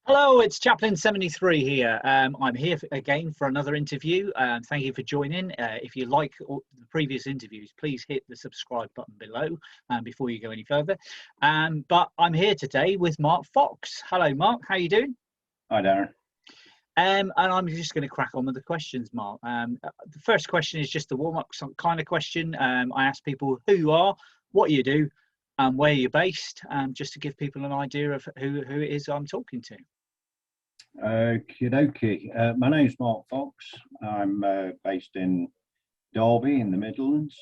Hello, it's Chaplain73 here. I'm here again for another interview. Thank you for joining. If you like the previous interviews, please hit the subscribe button below before you go any further. But I'm here today with Mark Fox. Hello, Mark. How you doing? Hi, Darren. And I'm just going to crack on with the questions, Mark. The first question is just a warm-up kind of question. I ask people who you are, what you do, and where you're based, just to give people an idea of who it is I'm talking to. Okie dokie. My name's Mark Fox. I'm based in Derby in the Midlands.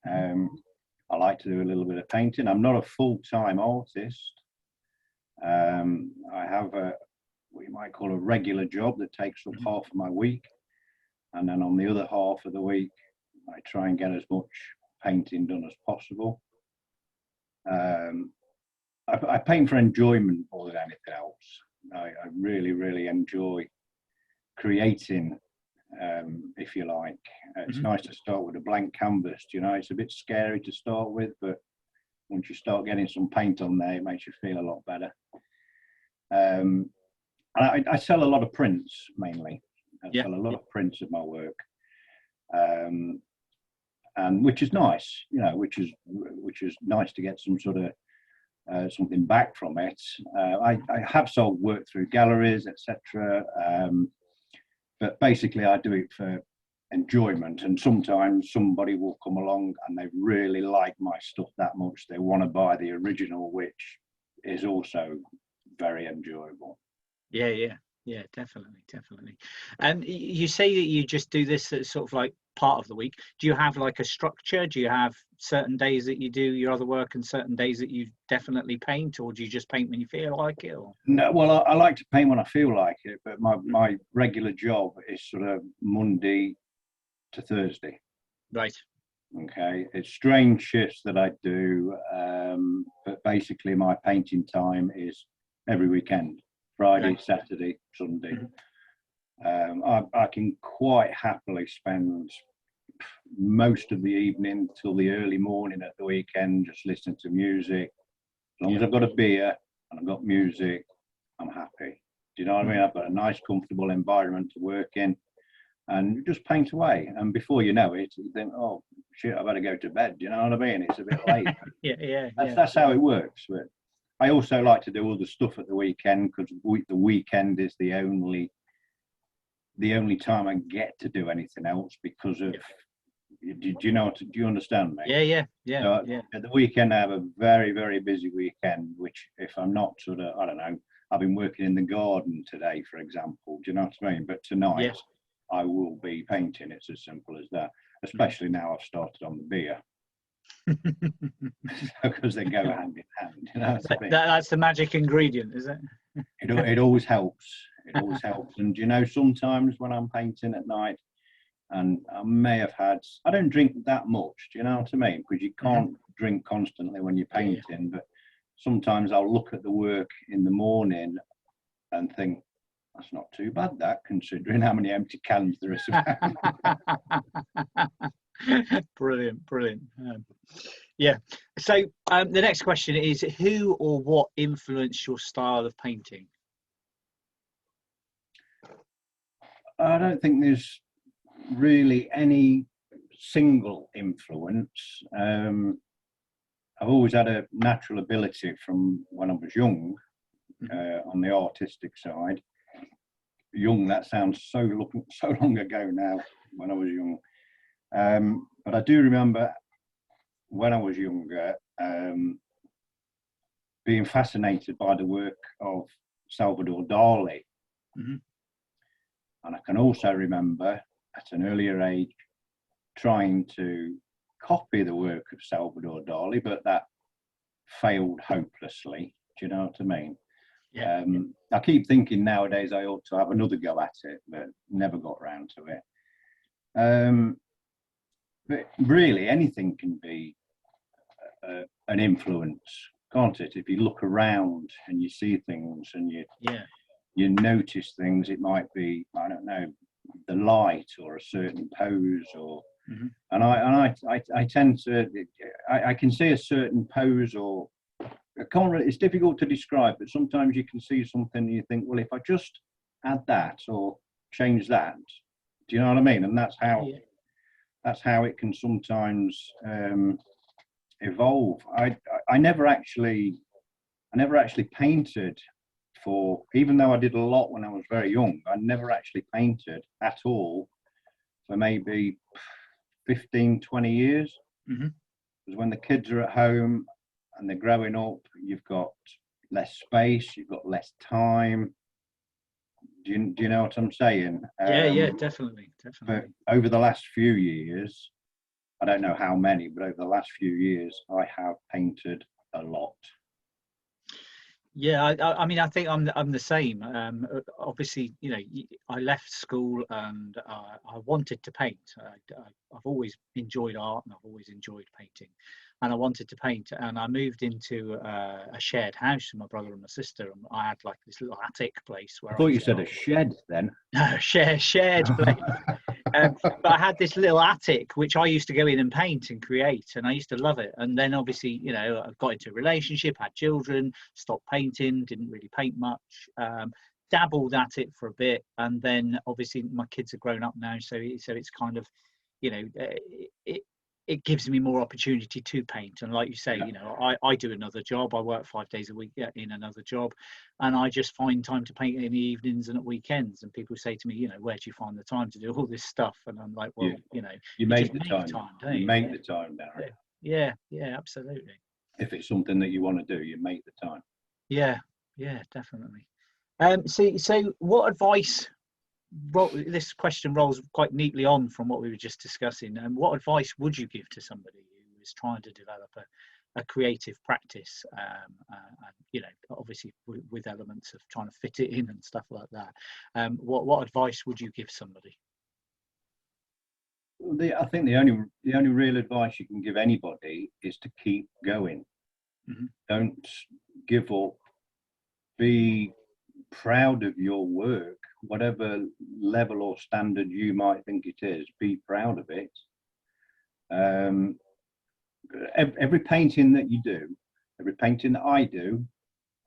I like to do a little bit of painting. I'm not a full-time artist. I have what you might call a regular job that takes up half of my week. And then on the other half of the week, I try and get as much painting done as possible. I paint for enjoyment more than anything else. I really, really enjoy creating, if you like. It's nice to start with a blank canvas, you know. It's a bit scary to start with, but once you start getting some paint on there, it makes you feel a lot better. I sell a lot of prints, mainly. I sell a lot of prints of my work, and which is nice, you know, which is nice to get some sort of something back from it. I have sold work through galleries, etc. But basically I do it for enjoyment, and sometimes somebody will come along and they really like my stuff that much they want to buy the original, which is also very enjoyable. Yeah, definitely. And you say that you just do this as sort of like part of the week. Do you have like a structure? Do you have certain days that you do your other work and certain days that you definitely paint, or do you just paint when you feel like it? Or? No, well, I like to paint when I feel like it, but my regular job is sort of Monday to Thursday. Right. Okay, it's strange shifts that I do, but basically my painting time is every weekend. Friday, right. Saturday, Sunday. I can quite happily spend most of the evening till the early morning at the weekend just listening to music. As long as I've got a beer and I've got music, I'm happy. Do you know what I mean? I've got a nice, comfortable environment to work in, and just paint away. And before you know it, you think, oh shit, I better go to bed. Do you know what I mean? It's a bit late. That's how it works. But I also like to do other stuff at the weekend, because the weekend is the only time I get to do anything else because of. Do you understand me? Yeah. So at the weekend, I have a very, very busy weekend, which if I'm not sort of, I don't know, I've been working in the garden today, for example. Do you know what I mean? But tonight, I will be painting. It's as simple as that. Especially now I've started on the beer. Because they go hand in hand, you know. That's the magic ingredient, is it? It always helps. It always helps. And you know, sometimes when I'm painting at night, and I don't drink that much. Do you know what I mean? Because you can't drink constantly when you're painting. But sometimes I'll look at the work in the morning and think, that's not too bad, that, considering how many empty cans there is about. Brilliant. So the next question is, who or what influenced your style of painting? I don't think there's really any single influence. I've always had a natural ability from when I was young, on the artistic side. Young, that sounds so long ago now, when I was young. But I do remember when I was younger, being fascinated by the work of Salvador Dali. And I can also remember at an earlier age trying to copy the work of Salvador Dali, but that failed hopelessly. Do you know what I mean? I keep thinking nowadays I ought to have another go at it, but never got round to it. But really, anything can be an influence, can't it? If you look around and you see things and you notice things, it might be, I don't know, the light or a certain pose, or and I tend to, I can see a certain pose or it's difficult to describe, but sometimes you can see something and you think, well, if I just add that or change that, do you know what I mean? And that's how it can sometimes evolve. I never actually painted for, even though I did a lot when I was very young, I never actually painted at all for maybe 15, 20 years. Mm-hmm. Because when the kids are at home and they're growing up, you've got less space, you've got less time. Do you know what I'm saying? Yeah, definitely. But over the last few years, I don't know how many, but over the last few years, I have painted a lot. Yeah, I mean, I think I'm the same. Obviously, you know, I left school and I wanted to paint. I've always enjoyed art and I've always enjoyed painting, and I wanted to paint. And I moved into a shared house with my brother and my sister, and I had like this little attic place where I thought you said a shed then. No, shared place. But I had this little attic which I used to go in and paint and create, and I used to love it. And then obviously, you know, I got into a relationship, had children, stopped painting, didn't really paint much, dabbled at it for a bit, and then obviously my kids are grown up now, so it's kind of, you know, it gives me more opportunity to paint. And like you say, you know, I do another job. I work 5 days a week in another job, and I just find time to paint in the evenings and at weekends. And people say to me, you know, where do you find the time to do all this stuff? And I'm like, well, you know, you make the time, don't you? You make the time, Darren. Yeah, absolutely. If it's something that you want to do, you make the time. Yeah, definitely. So what advice? Well, this question rolls quite neatly on from what we were just discussing. And what advice would you give to somebody who is trying to develop a creative practice, and you know, obviously with elements of trying to fit it in and stuff like that? What advice would you give somebody? I think the only real advice you can give anybody is to keep going. Mm-hmm. Don't give up. Be proud of your work, whatever level or standard you might think it is. Be proud of it. Every painting that you do, every painting that I do,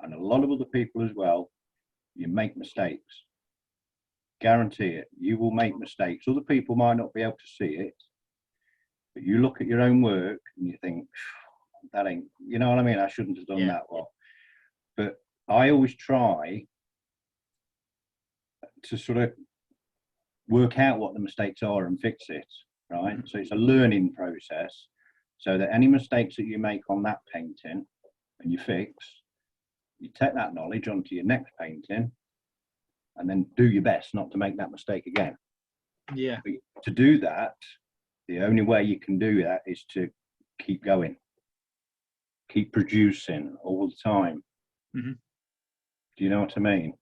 and a lot of other people as well, you make mistakes. Guarantee it. You will make mistakes. Other people might not be able to see it, but you look at your own work and you think, that ain't, you know what I mean? I shouldn't have done that well. But I always try to sort of work out what the mistakes are and fix it, right? So it's a learning process, so that any mistakes that you make on that painting and you fix, you take that knowledge onto your next painting and then do your best not to make that mistake again. Yeah. But to do that, the only way you can do that is to keep going, keep producing all the time. Mm-hmm. Do you know what I mean?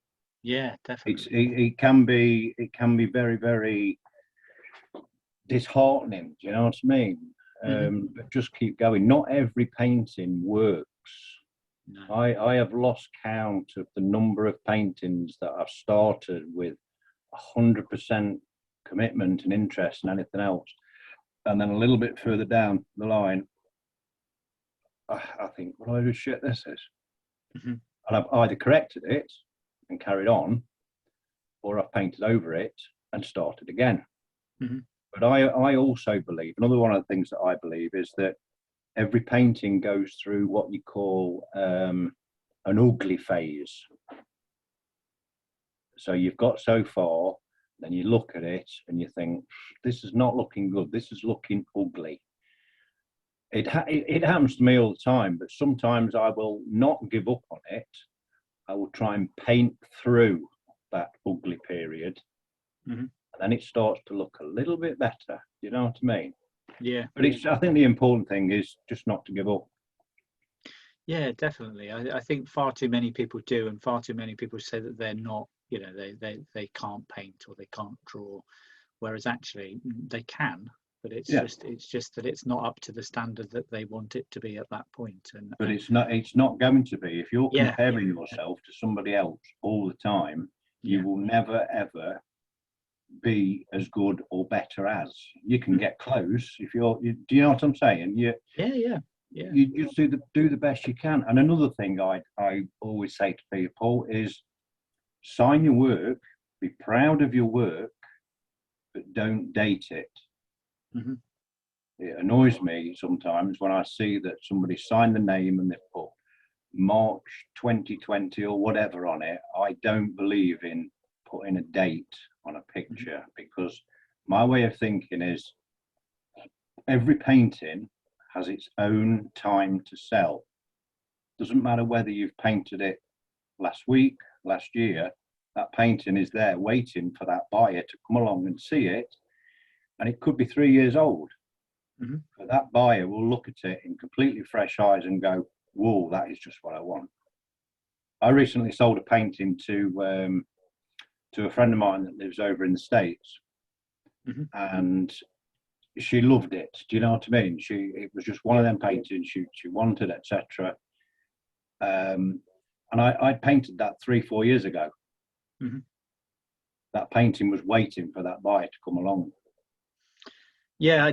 Yeah, definitely. It can be very, very disheartening. Do you know what I mean? But just keep going. Not every painting works. No. I have lost count of the number of paintings that I've started with 100% commitment and interest and anything else, and then a little bit further down the line, I think, what a load of shit this is. Mm-hmm. And I've either corrected it and carried on, or I've painted over it and started again. Mm-hmm. But I also believe, another one of the things that I believe is that every painting goes through what you call an ugly phase. So you've got so far, then you look at it and you think, this is not looking good, this is looking ugly. It happens to me all the time, but sometimes I will not give up on it. I will try and paint through that ugly period, and then it starts to look a little bit better. You know what I mean? Yeah. But I think the important thing is just not to give up. Yeah, definitely. I think far too many people do, and far too many people say that they're not, you know, they can't paint or they can't draw, whereas actually they can. But it's just that it's not up to the standard that they want it to be at that point. But it's not going to be. If you're comparing yourself to somebody else all the time, you will never ever be as good or better as. You can get close if do you know what I'm saying? Yeah. Yeah. You just do the best you can. And another thing I always say to people is sign your work, be proud of your work, but don't date it. Hmm. It annoys me sometimes when I see that somebody signed the name and they put March 2020 or whatever on it. I don't believe in putting a date on a picture, because my way of thinking is every painting has its own time to sell. Doesn't matter whether you've painted it last week, last year, that painting is there waiting for that buyer to come along and see it. And it could be 3 years old. Mm-hmm. But that buyer will look at it in completely fresh eyes and go, whoa, that is just what I want. I recently sold a painting to a friend of mine that lives over in the States. Mm-hmm. And she loved it. Do you know what I mean? It was just one of them paintings she wanted, etc. And I painted that 3-4 years ago. Mm-hmm. That painting was waiting for that buyer to come along. Yeah,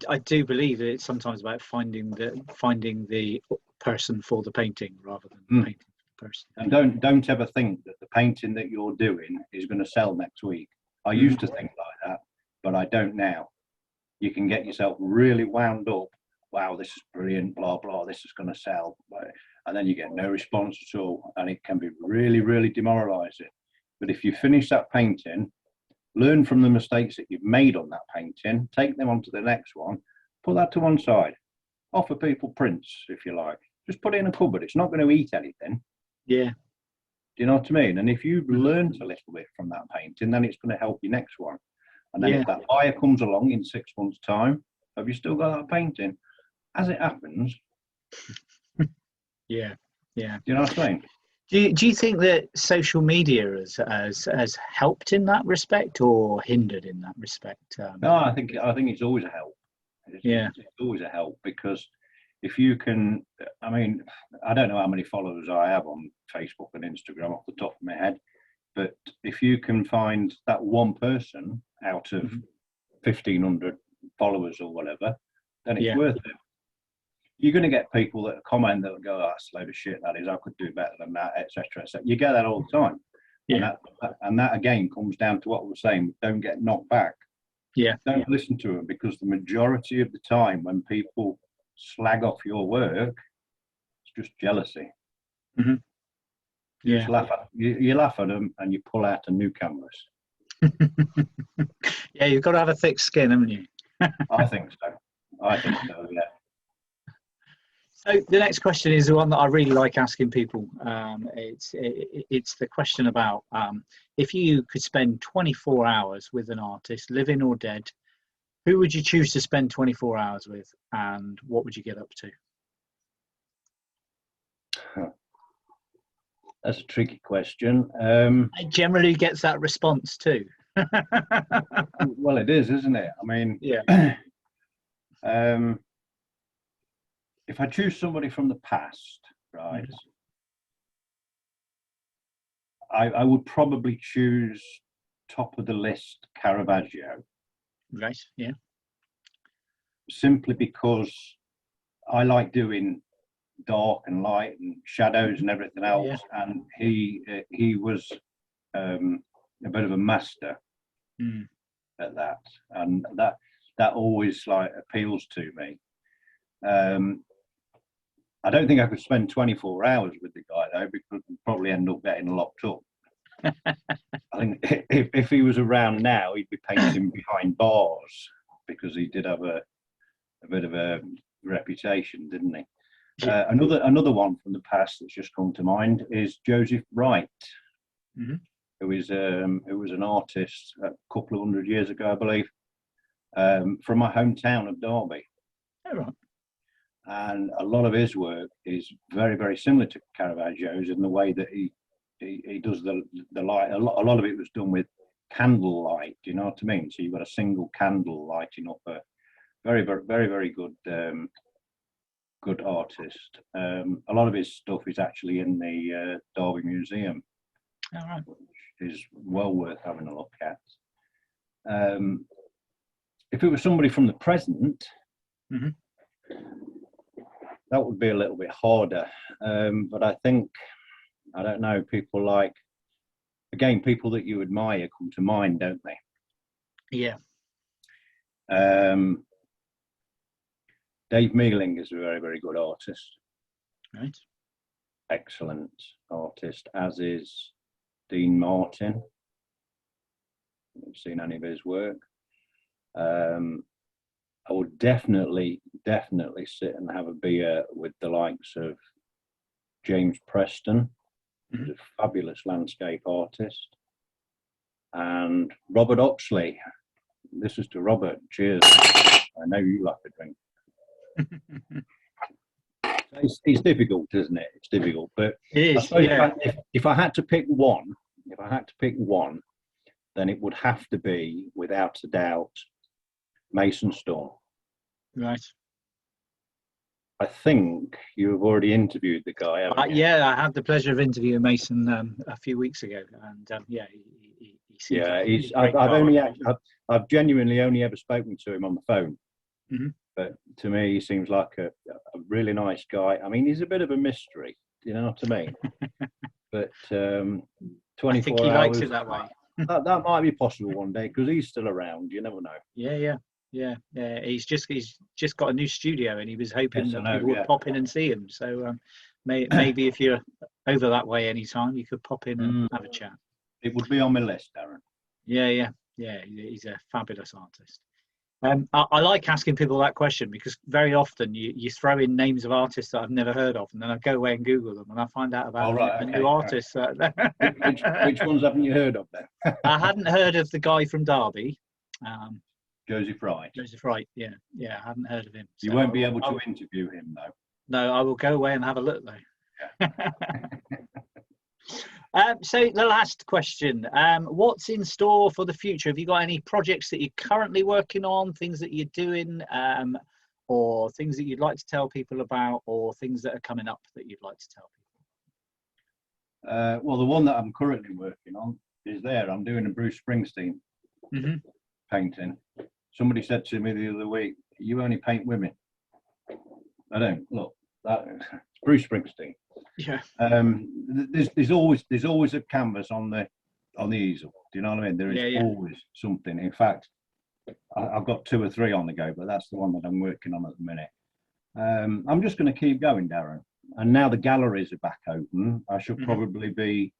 I do believe that it's sometimes about finding the person for the painting rather than painting the person. And don't ever think that the painting that you're doing is going to sell next week. I used to think like that, but I don't now. You can get yourself really wound up. Wow, this is brilliant, blah, blah, this is going to sell. And then you get no response at all. And it can be really, really demoralizing. But if you finish that painting, learn from the mistakes that you've made on that painting, take them on to the next one, put that to one side, offer people prints if you like. Just put it in a cupboard. It's not going to eat anything. Yeah. Do you know what I mean? And if you've learned a little bit from that painting, then it's going to help your next one. And then if that buyer comes along in 6 months' time, have you still got that painting? As it happens. Yeah. Do you know what I mean? Do you think that social media has helped in that respect or hindered in that respect? No, I think it's always a help. It's always a help, because if you can, I mean, I don't know how many followers I have on Facebook and Instagram off the top of my head, but if you can find that one person out of 1,500 followers or whatever, then it's worth it. You're going to get people that comment that will go, oh, that's a load of shit, that is, I could do better than that, etc. You get that all the time. Yeah. And that again comes down to what we're saying, don't get knocked back. Yeah. Don't listen to them, because the majority of the time when people slag off your work, it's just jealousy. Mm-hmm. You just laugh at them and you pull out a new canvas. Yeah, you've got to have a thick skin, haven't you? I think so, yeah. So the next question is the one that I really like asking people. It's the question about if you could spend 24 hours with an artist, living or dead, who would you choose to spend 24 hours with, and what would you get up to? That's a tricky question. It generally gets that response too. Well, it is, isn't it? I mean, yeah. If I choose somebody from the past, right, I would probably choose top of the list Caravaggio. Right, yeah. Simply because I like doing dark and light and shadows and everything else, and he was a bit of a master at that, and that always like appeals to me. I don't think I could spend 24 hours with the guy though, because we'd probably end up getting locked up. I think if he was around now, he'd be painting behind bars, because he did have a bit of a reputation, didn't he? Another one from the past that's just come to mind is Joseph Wright, who was an artist a couple of 100 years ago, I believe, from my hometown of Derby. Oh, right. And a lot of his work is very, very similar to Caravaggio's in the way that he does the light. A lot of it was done with candle light. Do you know what I mean? So you've got a single candle lighting up a very, very, very, very good good artist. A lot of his stuff is actually in the Derby Museum, which is well worth having a look at. If it was somebody from the present, that would be a little bit harder. But I think, I don't know, people like, again, people that you admire come to mind, don't they? Yeah. Dave Mealing is a very, very good artist. Right. Excellent artist, as is Dean Martin. I've seen any of his work. I would definitely sit and have a beer with the likes of James Preston, who's a fabulous landscape artist, and Robert Oxley. This is to Robert. Cheers. I know you like a drink. It's difficult, isn't it? It's difficult, but it is. Yeah. if I had to pick one, then it would have to be, without a doubt, Mason Storm. Right. I think you've already interviewed the guy, haven't you? Yeah, I had the pleasure of interviewing Mason a few weeks ago, and yeah, he seems like he's. a great guy. I've genuinely only ever spoken to him on the phone, mm-hmm. but to me, he seems like a really nice guy. I mean, he's a bit of a mystery, you know what I mean? But 24 I think he hours, likes it that way. that might be possible one day, because he's still around. You never know. Yeah. He's just got a new studio, and he was hoping that people would pop in and see him. So maybe if you're over that way anytime, you could pop in and have a chat. It would be on my list, Darren. Yeah. He's a fabulous artist. I like asking people that question, because very often you throw in names of artists that I've never heard of, and then I go away and Google them, and I find out about a new artist. Which ones haven't you heard of then? I hadn't heard of the guy from Derby. Joseph Wright. Joseph Wright, yeah, I hadn't heard of him. So you won't be able to interview him, though. No, I will go away and have a look, though. So the last question, what's in store for the future? Have you got any projects that you're currently working on, things that you're doing, or things that you'd like to tell people about, or things that are coming up that you'd like to tell people? Well, the one that I'm currently working on is there. I'm doing a Bruce Springsteen painting. Somebody said to me the other week, "You only paint women." I don't. Look, it's Bruce Springsteen. Yeah. There's always a canvas on the easel. Do you know what I mean? There is always something. In fact, I've got 2 or 3 on the go, but that's the one that I'm working on at the minute. I'm just going to keep going, Darren. And now the galleries are back open, I should probably be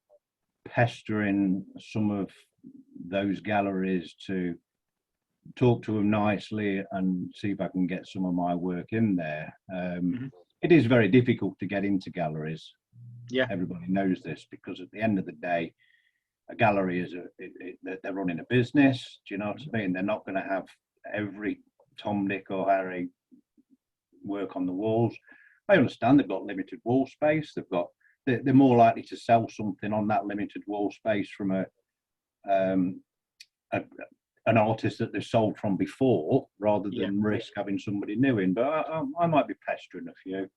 pestering some of those galleries to talk to them nicely and see if I can get some of my work in there. It is very difficult to get into galleries. Yeah, everybody knows this, because at the end of the day, a gallery is they're running a business. Do you know what I mean? They're not going to have every Tom, Dick, or Harry work on the walls. I understand they've got limited wall space. They're more likely to sell something on that limited wall space from an artist that they've sold from before, rather than risk having somebody new in. But I might be pestering a few.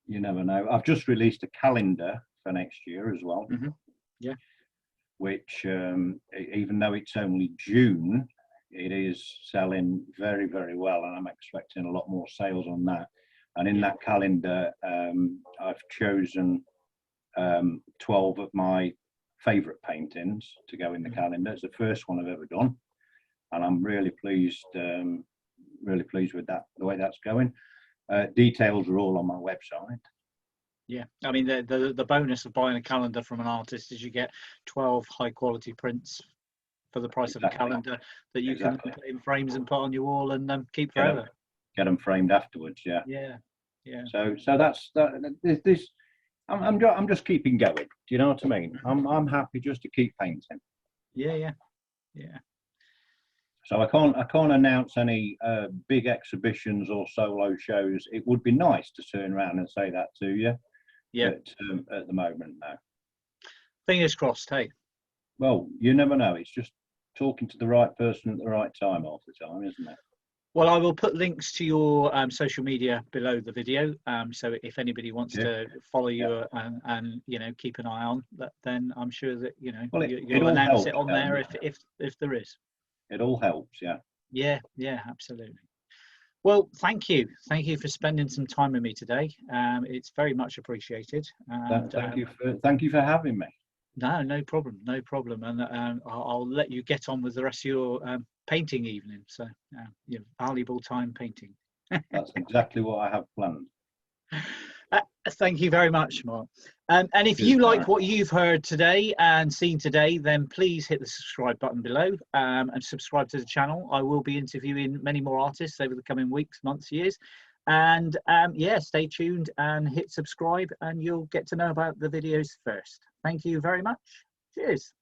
You never know. I've just released a calendar for next year as well. Which, even though it's only June, it is selling very, very well, and I'm expecting a lot more sales on that. And in that calendar, I've chosen 12 of my favourite paintings to go in the calendar. It's the first one I've ever done, and I'm really pleased with that, the way that's going. Details are all on my website. Yeah, I mean, the bonus of buying a calendar from an artist is you get 12 high quality prints for the price of a calendar that you can put in frames and put on your wall and keep forever. Get them framed afterwards. Yeah. So that's this. I'm just keeping going. Do you know what I mean? I'm happy just to keep painting. Yeah. So I can't announce any big exhibitions or solo shows. It would be nice to turn around and say that to you. Yeah. But at the moment, no. Fingers crossed, hey. Well, you never know. It's just talking to the right person at the right time half the time, isn't it? Well, I will put links to your social media below the video. So if anybody wants to follow you and keep an eye on that, then I'm sure that you'll announce it on there if there is. It all helps, yeah. Yeah, absolutely. Well, thank you for spending some time with me today. It's very much appreciated. And, Thank you for having me. no problem, and I'll let you get on with the rest of your painting evening. So your valuable time painting. That's exactly what I have planned. Thank you very much, Mark. And if you like what you've heard today and seen today, then please hit the subscribe button below and subscribe to the channel. I will be interviewing many more artists over the coming weeks, months, years. And yeah, stay tuned and hit subscribe and you'll get to know about the videos first. Thank you very much. Cheers.